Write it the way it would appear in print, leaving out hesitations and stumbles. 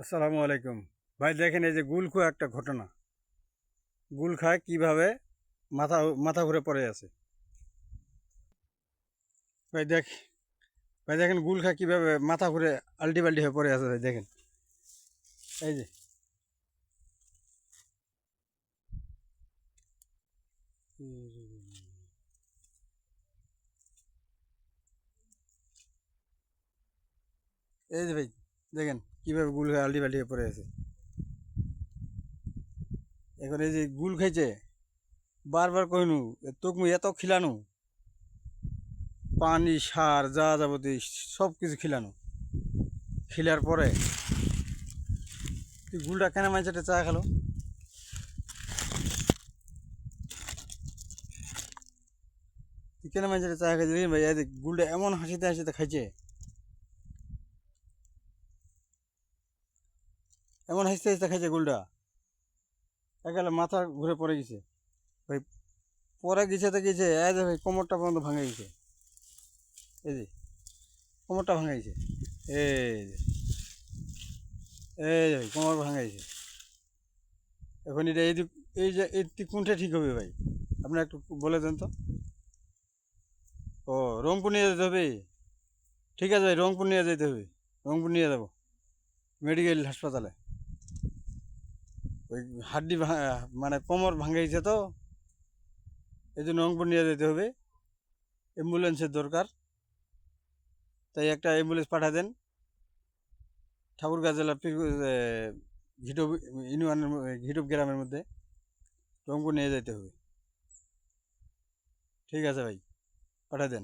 আসসালামু আলাইকুম ভাই। দেখেন এই যে গুলখোয়া একটা ঘটনা। গুল খায় কিভাবে মাথা মাথা ঘুরে পড়ে আছে। ভাই দেখ, ভাই দেখেন গুল খায় কিভাবে মাথা ঘুরে আল্টি পাল্টি হয়ে পড়ে আছে। ভাই দেখেন এই যে, এই যে ভাই দেখেন কিভাবে গুল খায় আল্টি পাল্টি হয়ে পড়ে আছে। এখন এই যে গুল খাইছে, বারবার কইনু তোক মুই এত খিলানো, পানি সার যা যাবতীয় সব কিছু খিলানো, খিলার পরে তুই গুলটা কেন মাইছে চা খেলো? তুই কেন মাইছে চা খাইছে দেখেন ভাই। এই যে গুলটা এমন হাসিতে হাসিতে খাইছে, এমন হাসতে হাসতে খাইছে গুলটা, একেবারে মাথা ঘুরে পড়ে গেছে ভাই। পরে গেছে তো গেছে, এই যে ভাই কোমরটা পর্যন্ত ভাঙে গেছে। এই যে কোমরটা ভাঙে গেছে, এই যে, এই যে ভাই কোমর ভাঙে গেছে। এখন এটা এই যে এই কোনটা ঠিক হবে ভাই? আপনি একটু বলে দেন তো। ও, রংপুর নিয়ে যেতে হবে। ঠিক আছে ভাই, রংপুর নিয়ে যেতে হবে। রংপুর নিয়ে যাবো মেডিকেল হাসপাতালে। ওই হাড্ডি মানে কোমর ভাঙে গেছে তো, এই জন্য রংপুর নিয়ে যেতে হবে। অ্যাম্বুলেন্সের দরকার, তাই একটা অ্যাম্বুলেন্স পাঠা দেন। ঠাকুরগাঁ জেলার ঘিটুপ ইউনিয়নের ঘিটুপ গ্রামের মধ্যে রংপুর নিয়ে যেতে হবে। ঠিক আছে ভাই, পাঠা দেন।